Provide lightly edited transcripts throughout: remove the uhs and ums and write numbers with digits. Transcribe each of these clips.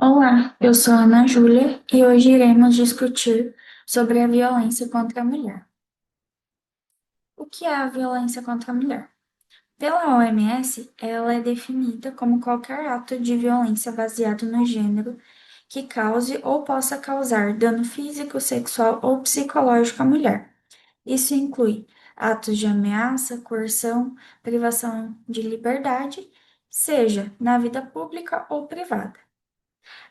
Olá, eu sou a Ana Júlia e hoje iremos discutir sobre a violência contra a mulher. O que é a violência contra a mulher? Pela OMS, ela é definida como qualquer ato de violência baseado no gênero que cause ou possa causar dano físico, sexual ou psicológico à mulher. Isso inclui atos de ameaça, coerção, privação de liberdade, seja na vida pública ou privada.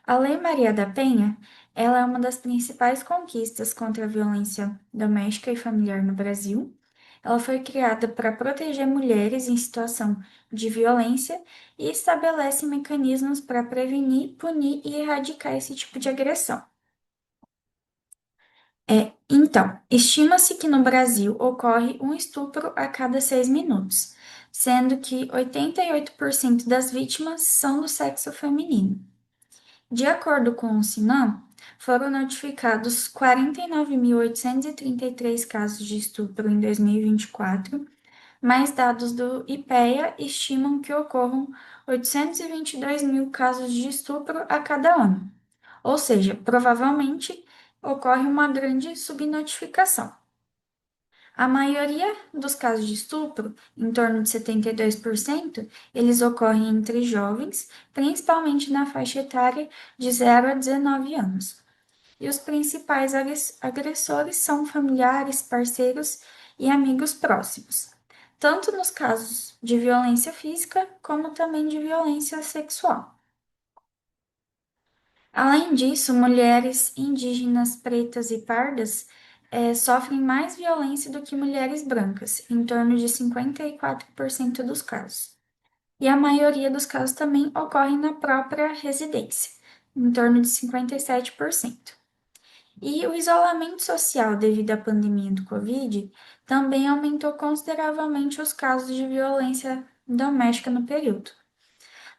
A Lei Maria da Penha, ela é uma das principais conquistas contra a violência doméstica e familiar no Brasil. Ela foi criada para proteger mulheres em situação de violência e estabelece mecanismos para prevenir, punir e erradicar esse tipo de agressão. Então, estima-se que no Brasil ocorre um estupro a cada 6 minutos, sendo que 88% das vítimas são do sexo feminino. De acordo com o Sinan, foram notificados 49.833 casos de estupro em 2024, mas dados do IPEA estimam que ocorram 822 mil casos de estupro a cada ano. Ou seja, provavelmente ocorre uma grande subnotificação. A maioria dos casos de estupro, em torno de 72%, eles ocorrem entre jovens, principalmente na faixa etária de 0 a 19 anos. E os principais agressores são familiares, parceiros e amigos próximos, tanto nos casos de violência física como também de violência sexual. Além disso, mulheres indígenas, pretas e pardas sofrem mais violência do que mulheres brancas, em torno de 54% dos casos. E a maioria dos casos também ocorre na própria residência, em torno de 57%. E o isolamento social devido à pandemia do Covid também aumentou consideravelmente os casos de violência doméstica no período,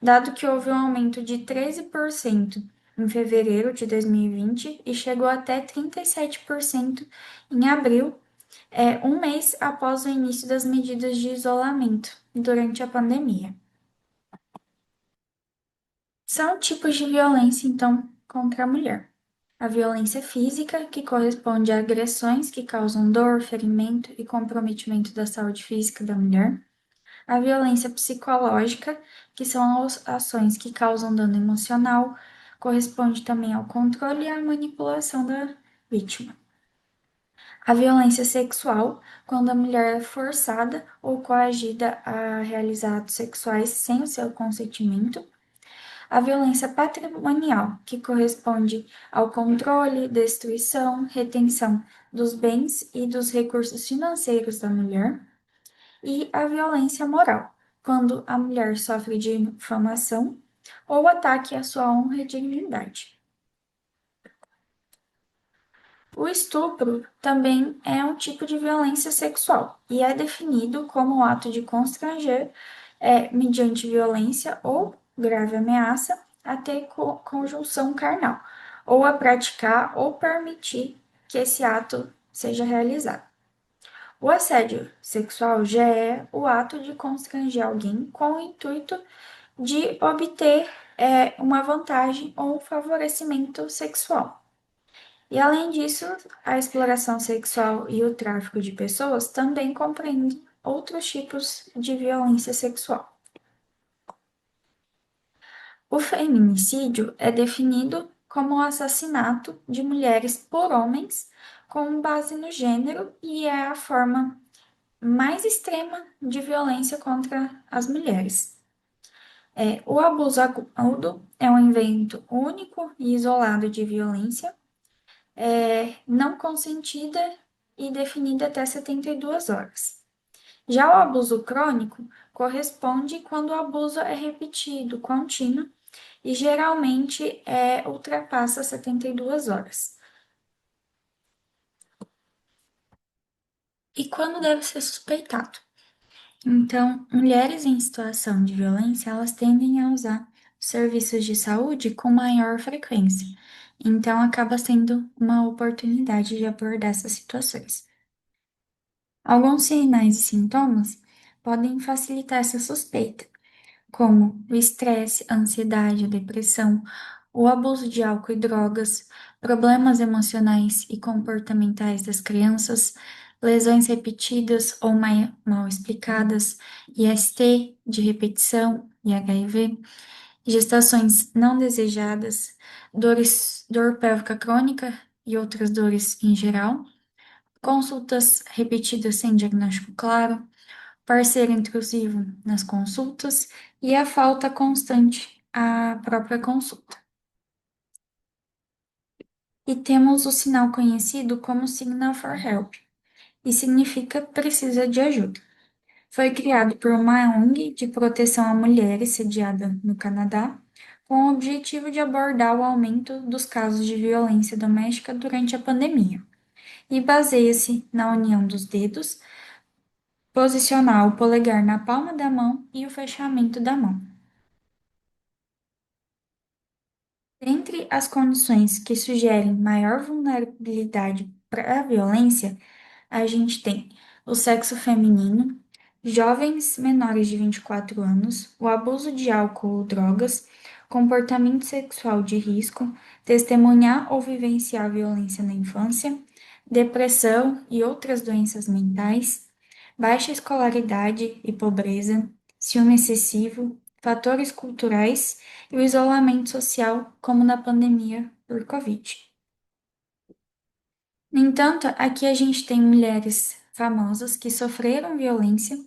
dado que houve um aumento de 13% em fevereiro de 2020 e chegou até 37% em abril, um mês após o início das medidas de isolamento durante a pandemia. São tipos de violência, então, contra a mulher. A violência física, que corresponde a agressões que causam dor, ferimento e comprometimento da saúde física da mulher. A violência psicológica, que são as ações que causam dano emocional, corresponde também ao controle e à manipulação da vítima. A violência sexual, quando a mulher é forçada ou coagida a realizar atos sexuais sem o seu consentimento. A violência patrimonial, que corresponde ao controle, destruição, retenção dos bens e dos recursos financeiros da mulher, e a violência moral, quando a mulher sofre difamação ou ataque à sua honra e dignidade. O estupro também é um tipo de violência sexual e é definido como o ato de constranger, mediante violência ou grave ameaça, a ter conjunção carnal, ou a praticar ou permitir que esse ato seja realizado. O assédio sexual já é o ato de constranger alguém com o intuito de obter uma vantagem ou um favorecimento sexual. E além disso, a exploração sexual e o tráfico de pessoas também compreendem outros tipos de violência sexual. O feminicídio é definido como o assassinato de mulheres por homens com base no gênero e é a forma mais extrema de violência contra as mulheres. O abuso agudo é um evento único e isolado de violência não consentida e definida até 72 horas. Já o abuso crônico corresponde quando o abuso é repetido, contínuo e geralmente ultrapassa 72 horas. E quando deve ser suspeitado? Então, mulheres em situação de violência, elas tendem a usar serviços de saúde com maior frequência. Então, acaba sendo uma oportunidade de abordar essas situações. Alguns sinais e sintomas podem facilitar essa suspeita, como o estresse, a ansiedade, a depressão, o abuso de álcool e drogas, problemas emocionais e comportamentais das crianças, lesões repetidas ou mal explicadas, IST de repetição e HIV, gestações não desejadas, dor pélvica crônica e outras dores em geral, consultas repetidas sem diagnóstico claro, parceiro intrusivo nas consultas e a falta constante à própria consulta. E temos o sinal conhecido como Signal for Help, e significa precisa de ajuda. Foi criado por uma ONG de proteção a mulheres sediada no Canadá, com o objetivo de abordar o aumento dos casos de violência doméstica durante a pandemia, e baseia-se na união dos dedos, posicionar o polegar na palma da mão e o fechamento da mão. Dentre as condições que sugerem maior vulnerabilidade para a violência, a gente tem o sexo feminino, jovens menores de 24 anos, o abuso de álcool ou drogas, comportamento sexual de risco, testemunhar ou vivenciar violência na infância, depressão e outras doenças mentais, baixa escolaridade e pobreza, ciúme excessivo, fatores culturais e o isolamento social, como na pandemia por Covid. No entanto, aqui a gente tem mulheres famosas que sofreram violência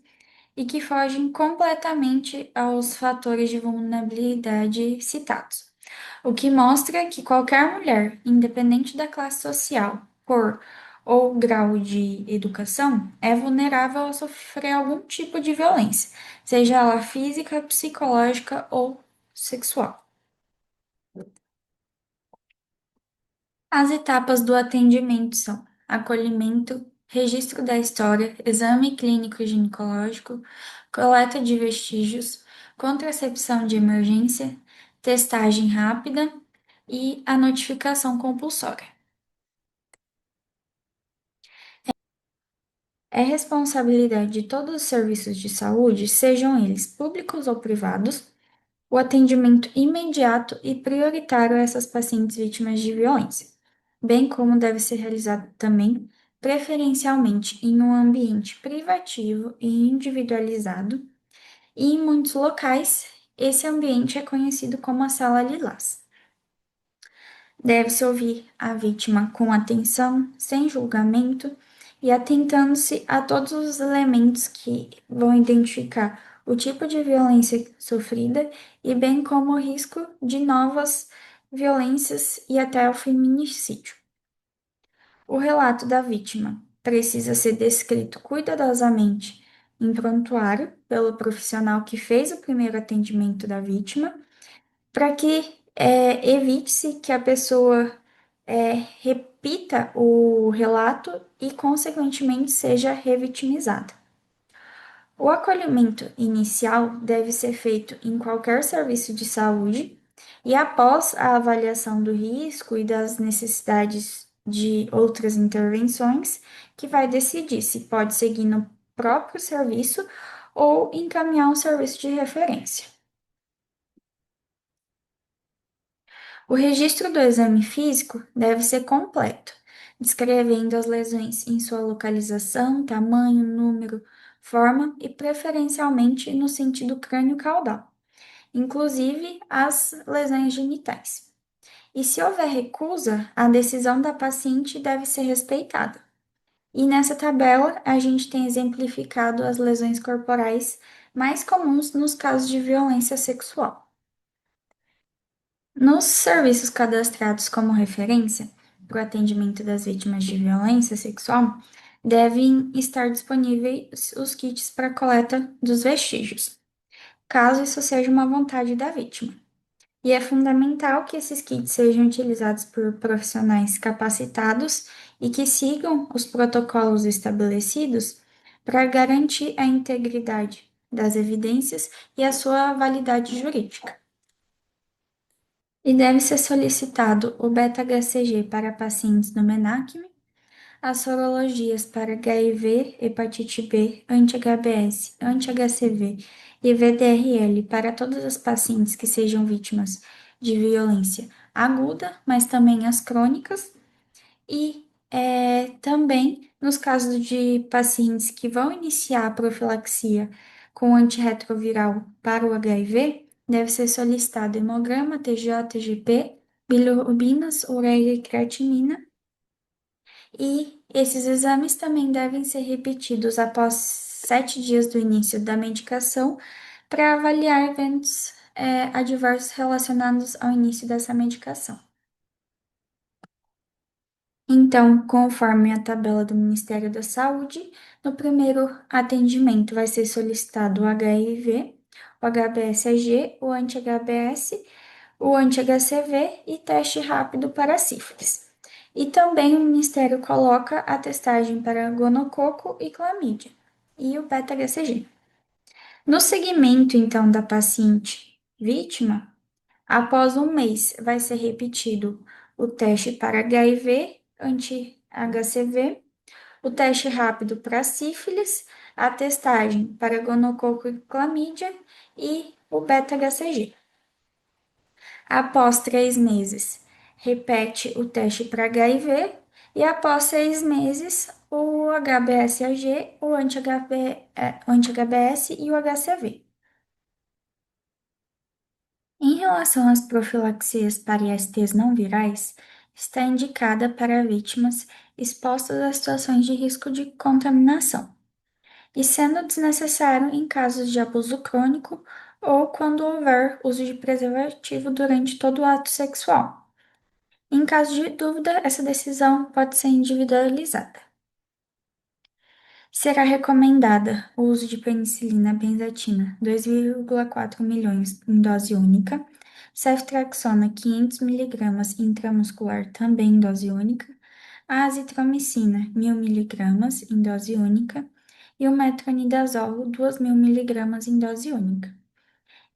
e que fogem completamente aos fatores de vulnerabilidade citados, o que mostra que qualquer mulher, independente da classe social, cor ou grau de educação, é vulnerável a sofrer algum tipo de violência, seja ela física, psicológica ou sexual. As etapas do atendimento são acolhimento, registro da história, exame clínico e ginecológico, coleta de vestígios, contracepção de emergência, testagem rápida e a notificação compulsória. É responsabilidade de todos os serviços de saúde, sejam eles públicos ou privados, o atendimento imediato e prioritário a essas pacientes vítimas de violência, bem como deve ser realizado também, preferencialmente em um ambiente privativo e individualizado, e em muitos locais, esse ambiente é conhecido como a sala lilás. Deve-se ouvir a vítima com atenção, sem julgamento e atentando-se a todos os elementos que vão identificar o tipo de violência sofrida e bem como o risco de novas violências e até o feminicídio. O relato da vítima precisa ser descrito cuidadosamente em prontuário pelo profissional que fez o primeiro atendimento da vítima para que evite-se que a pessoa repita o relato e, consequentemente, seja revitimizada. O acolhimento inicial deve ser feito em qualquer serviço de saúde e, após a avaliação do risco e das necessidades de outras intervenções, que vai decidir se pode seguir no próprio serviço ou encaminhar um serviço de referência. O registro do exame físico deve ser completo, descrevendo as lesões em sua localização, tamanho, número, forma e preferencialmente no sentido crânio-caudal, inclusive as lesões genitais. E se houver recusa, a decisão da paciente deve ser respeitada. E nessa tabela, a gente tem exemplificado as lesões corporais mais comuns nos casos de violência sexual. Nos serviços cadastrados como referência para o atendimento das vítimas de violência sexual, devem estar disponíveis os kits para coleta dos vestígios, caso isso seja uma vontade da vítima. E é fundamental que esses kits sejam utilizados por profissionais capacitados e que sigam os protocolos estabelecidos para garantir a integridade das evidências e a sua validade jurídica. E deve ser solicitado o beta-HCG para pacientes do MENACM, as sorologias para HIV, hepatite B, anti-HBs, anti-HCV e VDRL para todas as pacientes que sejam vítimas de violência aguda, mas também as crônicas. E também nos casos de pacientes que vão iniciar a profilaxia com antirretroviral para o HIV, deve ser solicitado hemograma, TJ, TGP, bilirubinas, ureia e creatinina. E esses exames também devem ser repetidos após 7 dias do início da medicação para avaliar eventos adversos relacionados ao início dessa medicação. Então, conforme a tabela do Ministério da Saúde, no primeiro atendimento vai ser solicitado o HIV, o HBsAg, o anti-HBs, o anti-HCV e teste rápido para sífilis. E também o Ministério coloca a testagem para gonococo e clamídia e o beta-HCG. No segmento, então, da paciente vítima, após um mês, vai ser repetido o teste para HIV, anti-HCV, o teste rápido para sífilis, a testagem para gonococo e clamídia e o beta-HCG. Após 3 meses, repete o teste para HIV e após 6 meses, o HBsAg, o anti-HBs e o HCV. Em relação às profilaxias para ISTs não virais, está indicada para vítimas expostas a situações de risco de contaminação, e sendo desnecessário em casos de abuso crônico ou quando houver uso de preservativo durante todo o ato sexual. Em caso de dúvida, essa decisão pode ser individualizada. Será recomendada o uso de penicilina benzatina 2,4 milhões em dose única, ceftriaxona 500 miligramas intramuscular também em dose única, a azitromicina 1000 miligramas em dose única e o metronidazol 2000 miligramas em dose única.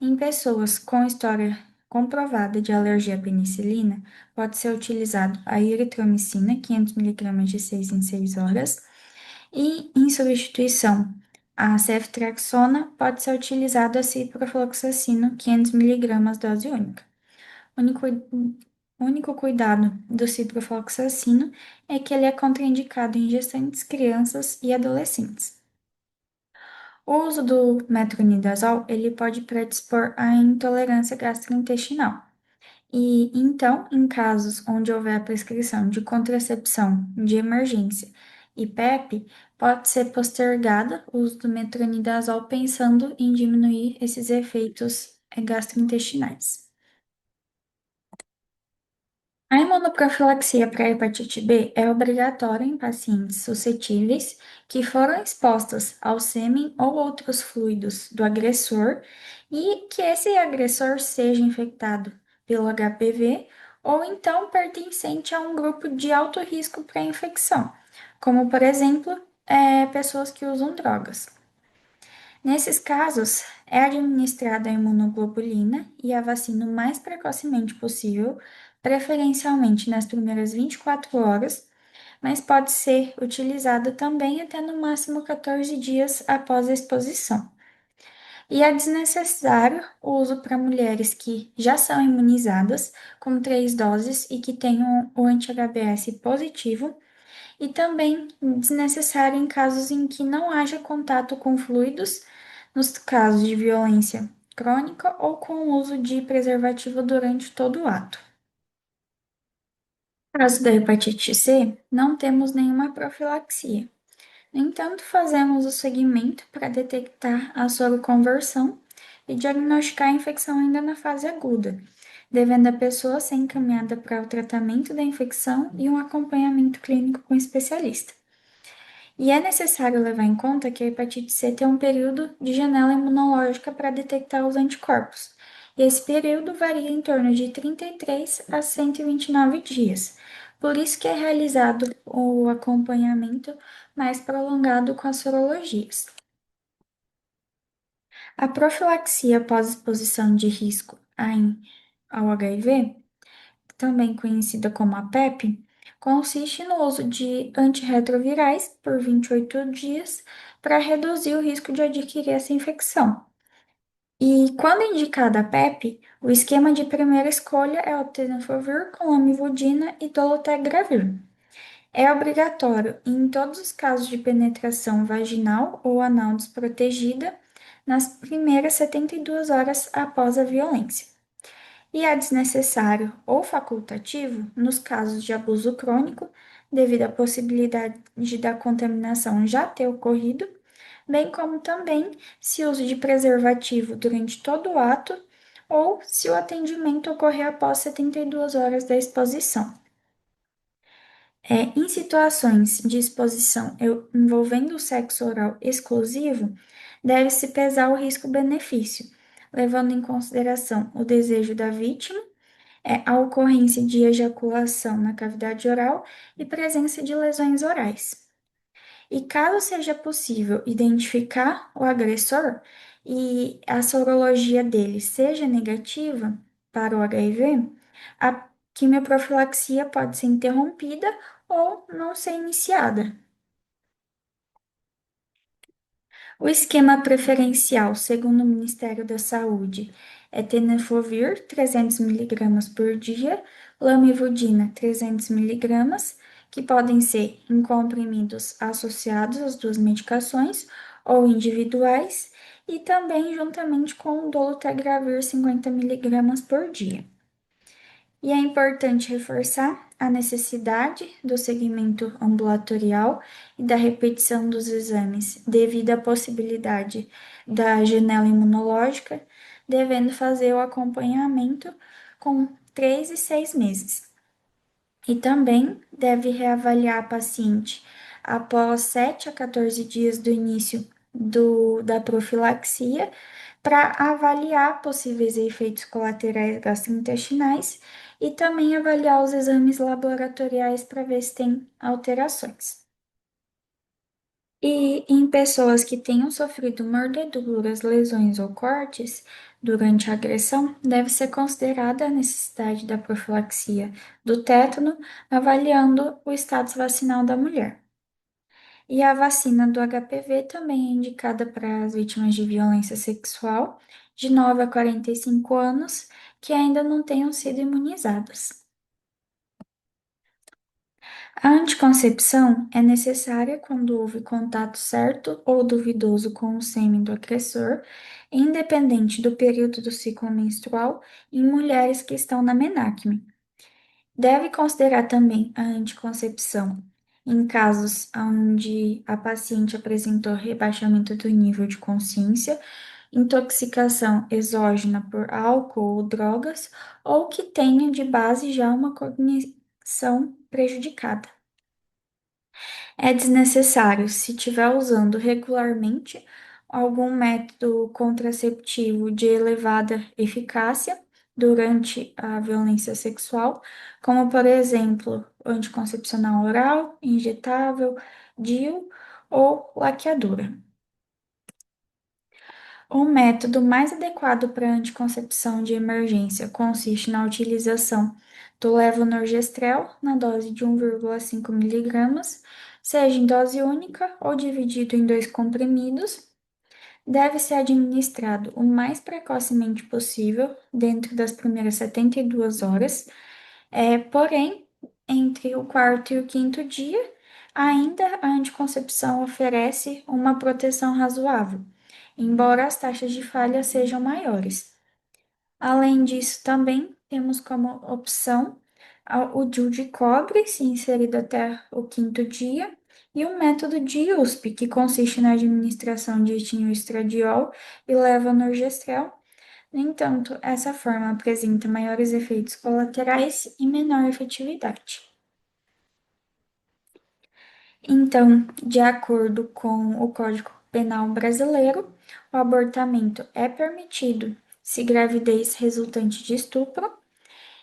Em pessoas com história comprovada de alergia à penicilina, pode ser utilizado a eritromicina 500 miligramas de 6 em 6 horas e, em substituição, a ceftriaxona pode ser utilizado a ciprofloxacino 500 miligramas dose única. O único cuidado do ciprofloxacino é que ele é contraindicado em gestantes, crianças e adolescentes. O uso do metronidazol, ele pode predispor à intolerância gastrointestinal. E então, em casos onde houver a prescrição de contracepção de emergência e PEP, pode ser postergada o uso do metronidazol pensando em diminuir esses efeitos gastrointestinais. A imunoprofilaxia para hepatite B é obrigatória em pacientes suscetíveis que foram expostas ao sêmen ou outros fluidos do agressor e que esse agressor seja infectado pelo HPV ou então pertencente a um grupo de alto risco para infecção, como por exemplo, pessoas que usam drogas. Nesses casos, é administrada a imunoglobulina e a vacina o mais precocemente possível, preferencialmente nas primeiras 24 horas, mas pode ser utilizada também até no máximo 14 dias após a exposição. E é desnecessário o uso para mulheres que já são imunizadas com 3 doses e que tenham o anti-HBs positivo e também desnecessário em casos em que não haja contato com fluidos, nos casos de violência crônica ou com o uso de preservativo durante todo o ato. No caso da hepatite C, não temos nenhuma profilaxia. No entanto, fazemos o segmento para detectar a soroconversão e diagnosticar a infecção ainda na fase aguda, devendo a pessoa ser encaminhada para o tratamento da infecção e um acompanhamento clínico com especialista. E é necessário levar em conta que a hepatite C tem um período de janela imunológica para detectar os anticorpos. E esse período varia em torno de 33 a 129 dias. Por isso que é realizado o acompanhamento mais prolongado com as sorologias. A profilaxia pós-exposição de risco ao HIV, também conhecida como a PEP, consiste no uso de antirretrovirais por 28 dias para reduzir o risco de adquirir essa infecção. E quando indicada a PEP, o esquema de primeira escolha é o tenofovir com lamivudina e dolutegravir. É obrigatório em todos os casos de penetração vaginal ou anal desprotegida nas primeiras 72 horas após a violência. E é desnecessário ou facultativo nos casos de abuso crônico, devido à possibilidade da contaminação já ter ocorrido, bem como também se uso de preservativo durante todo o ato ou se o atendimento ocorrer após 72 horas da exposição. Em situações de exposição envolvendo o sexo oral exclusivo, deve-se pesar o risco-benefício, levando em consideração o desejo da vítima, a ocorrência de ejaculação na cavidade oral e presença de lesões orais. E caso seja possível identificar o agressor e a sorologia dele seja negativa para o HIV, a quimioprofilaxia pode ser interrompida ou não ser iniciada. O esquema preferencial, segundo o Ministério da Saúde, é tenofovir 300 mg por dia, lamivudina 300 mg, que podem ser em comprimidos associados às duas medicações ou individuais, e também juntamente com o dolutegravir 50 mg por dia. E é importante reforçar a necessidade do segmento ambulatorial e da repetição dos exames, devido à possibilidade da janela imunológica, devendo fazer o acompanhamento com 3 e 6 meses. E também deve reavaliar a paciente após 7 a 14 dias do início da profilaxia para avaliar possíveis efeitos colaterais gastrointestinais e também avaliar os exames laboratoriais para ver se tem alterações. E em pessoas que tenham sofrido mordeduras, lesões ou cortes durante a agressão, deve ser considerada a necessidade da profilaxia do tétano, avaliando o status vacinal da mulher. E a vacina do HPV também é indicada para as vítimas de violência sexual de 9 a 45 anos que ainda não tenham sido imunizadas. A anticoncepção é necessária quando houve contato certo ou duvidoso com o sêmen do agressor, independente do período do ciclo menstrual, em mulheres que estão na menarqume. Deve considerar também a anticoncepção em casos onde a paciente apresentou rebaixamento do nível de consciência, intoxicação exógena por álcool ou drogas, ou que tenha de base já uma cognição prejudicada. É desnecessário se estiver usando regularmente algum método contraceptivo de elevada eficácia durante a violência sexual, como por exemplo, anticoncepcional oral, injetável, DIU ou laqueadura. O método mais adequado para anticoncepção de emergência consiste na utilização do levonorgestrel na dose de 1,5 miligramas, seja em dose única ou dividido em dois comprimidos. Deve ser administrado o mais precocemente possível, dentro das primeiras 72 horas, porém, entre o quarto e o quinto dia, ainda a anticoncepção oferece uma proteção razoável, embora as taxas de falha sejam maiores. Além disso, também temos como opção o DIU de cobre, se inserido até o quinto dia, e o método de USP, que consiste na administração de etinilestradiol e levonorgestrel. No entanto, essa forma apresenta maiores efeitos colaterais e menor efetividade. Então, de acordo com o Código Penal brasileiro, o abortamento é permitido se gravidez resultante de estupro,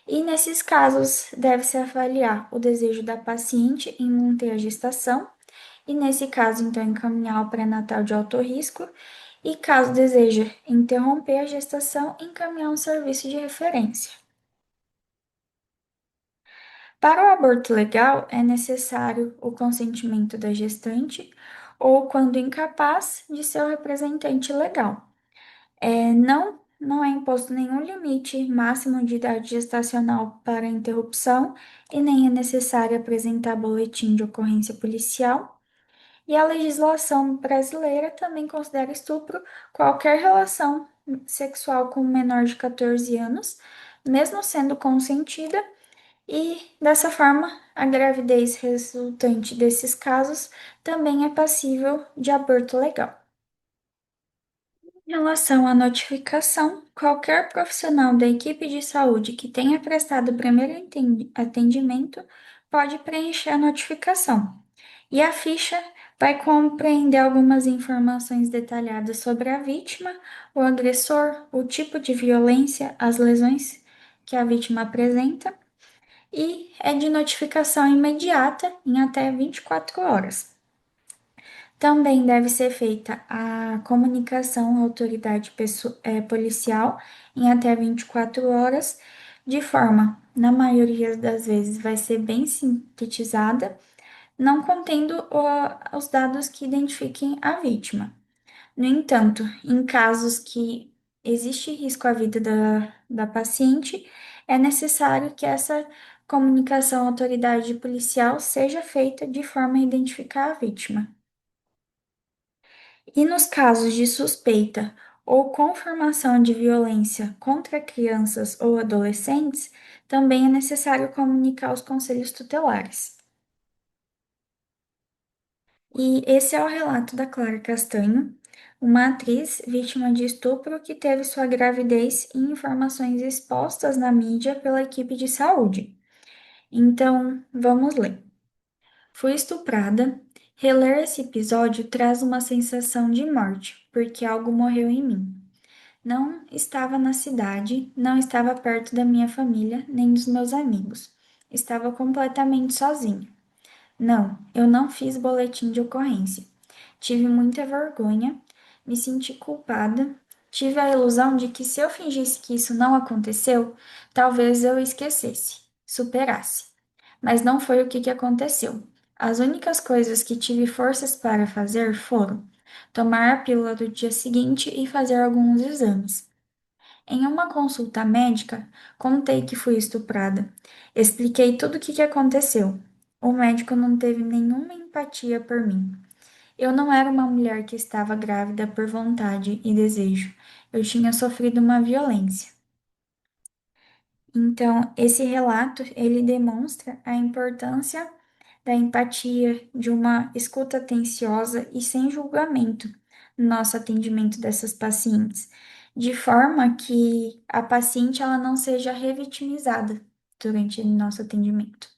e nesses casos deve-se avaliar o desejo da paciente em manter a gestação, e nesse caso, então, encaminhar o pré-natal de alto risco, e caso deseje interromper a gestação, encaminhar um serviço de referência. Para o aborto legal, é necessário o consentimento da gestante ou, quando incapaz, de seu representante legal. Não é imposto nenhum limite máximo de idade gestacional para interrupção e nem é necessário apresentar boletim de ocorrência policial. E a legislação brasileira também considera estupro qualquer relação sexual com um menor de 14 anos, mesmo sendo consentida, e dessa forma, a gravidez resultante desses casos também é passível de aborto legal. Em relação à notificação, qualquer profissional da equipe de saúde que tenha prestado o primeiro atendimento pode preencher a notificação. E a ficha vai compreender algumas informações detalhadas sobre a vítima, o agressor, o tipo de violência, as lesões que a vítima apresenta e é de notificação imediata em até 24 horas. Também deve ser feita a comunicação à autoridade policial em até 24 horas, de forma, na maioria das vezes, vai ser bem sintetizada, não contendo os dados que identifiquem a vítima. No entanto, em casos que existe risco à vida da paciente, é necessário que essa comunicação à autoridade policial seja feita de forma a identificar a vítima. E nos casos de suspeita ou confirmação de violência contra crianças ou adolescentes, também é necessário comunicar aos conselhos tutelares. E esse é o relato da Clara Castanho, uma atriz vítima de estupro que teve sua gravidez e informações expostas na mídia pela equipe de saúde. Então, vamos ler. Fui estuprada. Reler esse episódio traz uma sensação de morte, porque algo morreu em mim. Não estava na cidade, não estava perto da minha família, nem dos meus amigos. Estava completamente sozinha. Não, eu não fiz boletim de ocorrência. Tive muita vergonha, me senti culpada, tive a ilusão de que se eu fingisse que isso não aconteceu, talvez eu esquecesse, superasse. Mas não foi o que aconteceu. As únicas coisas que tive forças para fazer foram tomar a pílula do dia seguinte e fazer alguns exames. Em uma consulta médica, contei que fui estuprada. Expliquei tudo o que aconteceu. O médico não teve nenhuma empatia por mim. Eu não era uma mulher que estava grávida por vontade e desejo. Eu tinha sofrido uma violência. Então, esse relato, ele demonstra a importância da empatia, de uma escuta atenciosa e sem julgamento no nosso atendimento dessas pacientes, de forma que a paciente ela não seja revitimizada durante o nosso atendimento.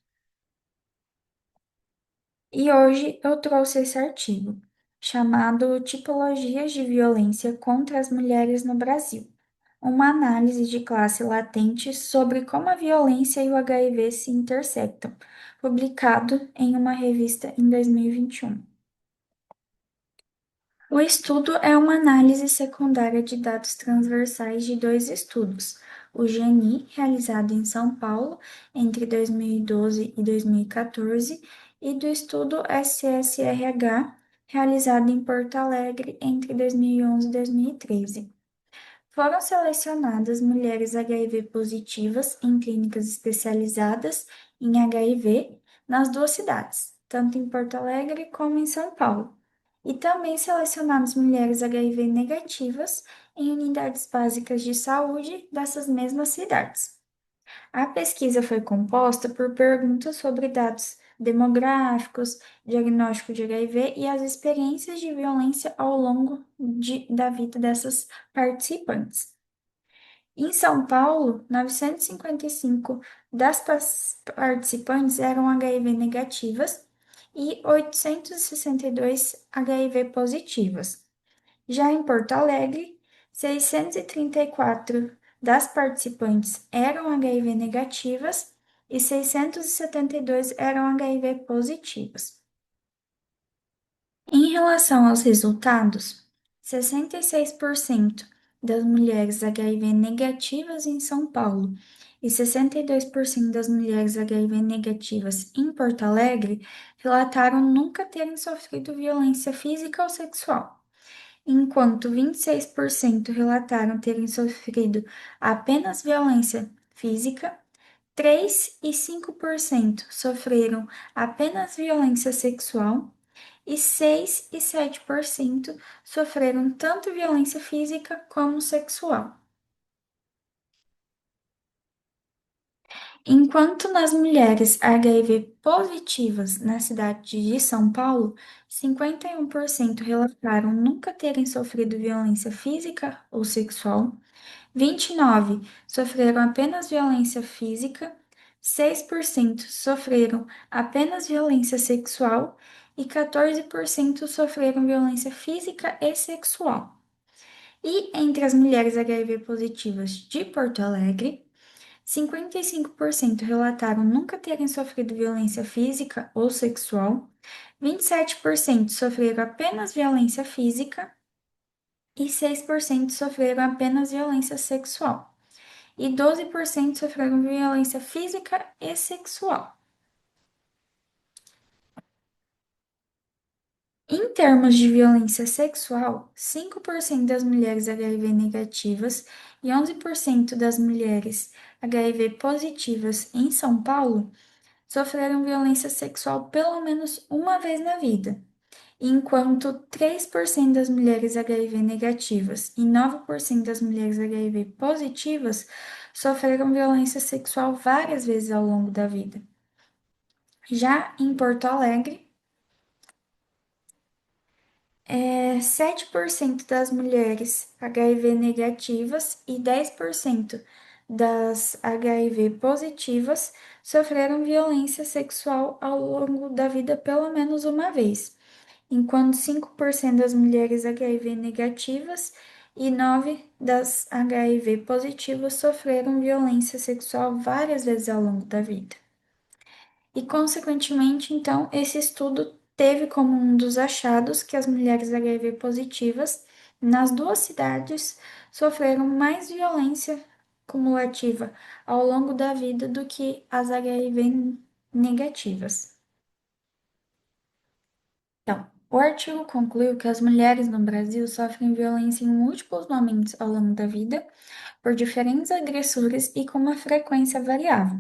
E hoje eu trouxe esse artigo, chamado Tipologias de Violência contra as Mulheres no Brasil, uma análise de classe latente sobre como a violência e o HIV se intersectam, publicado em uma revista em 2021. O estudo é uma análise secundária de dados transversais de dois estudos, o GNI, realizado em São Paulo entre 2012 e 2014, e do estudo SSRH, realizado em Porto Alegre entre 2011 e 2013. Foram selecionadas mulheres HIV positivas em clínicas especializadas em HIV nas duas cidades, tanto em Porto Alegre como em São Paulo. E também selecionadas mulheres HIV negativas em unidades básicas de saúde dessas mesmas cidades. A pesquisa foi composta por perguntas sobre dados demográficos, diagnóstico de HIV e as experiências de violência ao longo da vida dessas participantes. Em São Paulo, 955 das participantes eram HIV negativas e 862 HIV positivas. Já em Porto Alegre, 634 das participantes eram HIV negativas e 672 eram HIV positivas. Em relação aos resultados, 66% das mulheres HIV negativas em São Paulo e 62% das mulheres HIV negativas em Porto Alegre relataram nunca terem sofrido violência física ou sexual. enquanto 26% relataram terem sofrido apenas violência física, 3 e 5% sofreram apenas violência sexual e 6 e 7% sofreram tanto violência física como sexual. Enquanto nas mulheres HIV positivas na cidade de São Paulo, 51% relataram nunca terem sofrido violência física ou sexual, 29 sofreram apenas violência física, 6% sofreram apenas violência sexual e 14% sofreram violência física e sexual. E entre as mulheres HIV positivas de Porto Alegre, 55% relataram nunca terem sofrido violência física ou sexual, 27% sofreram apenas violência física e 6% sofreram apenas violência sexual. E 12% sofreram violência física e sexual. Em termos de violência sexual, 5% das mulheres HIV negativas e 11% das mulheres HIV positivas em São Paulo sofreram violência sexual pelo menos uma vez na vida, enquanto 3% das mulheres HIV negativas e 9% das mulheres HIV positivas sofreram violência sexual várias vezes ao longo da vida. Já em Porto Alegre, 7% das mulheres HIV negativas e 10% das HIV positivas sofreram violência sexual ao longo da vida pelo menos uma vez, enquanto 5% das mulheres HIV negativas e 9% das HIV positivas sofreram violência sexual várias vezes ao longo da vida. E, consequentemente, então, esse estudo teve como um dos achados que as mulheres HIV positivas nas duas cidades sofreram mais violência cumulativa ao longo da vida do que as HIV negativas. Então, o artigo concluiu que as mulheres no Brasil sofrem violência em múltiplos momentos ao longo da vida, por diferentes agressores e com uma frequência variável,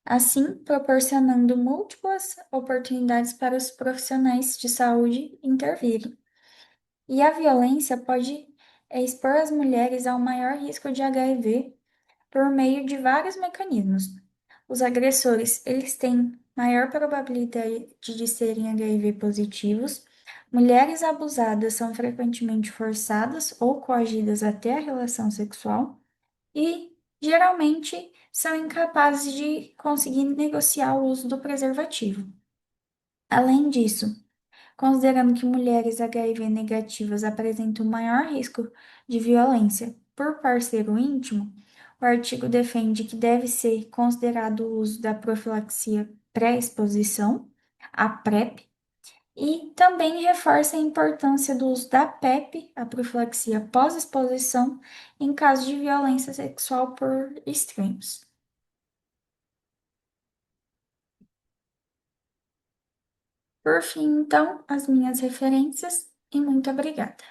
assim proporcionando múltiplas oportunidades para os profissionais de saúde intervirem. E a violência pode expor as mulheres ao maior risco de HIV por meio de vários mecanismos. Os agressores, eles têm maior probabilidade de serem HIV positivos. Mulheres abusadas são frequentemente forçadas ou coagidas até a relação sexual e geralmente são incapazes de conseguir negociar o uso do preservativo. Além disso, considerando que mulheres HIV negativas apresentam maior risco de violência por parceiro íntimo, o artigo defende que deve ser considerado o uso da profilaxia pré-exposição, a PrEP, e também reforça a importância do uso da PEP, a profilaxia pós-exposição, em caso de violência sexual por estranhos. Por fim, então, as minhas referências e muito obrigada.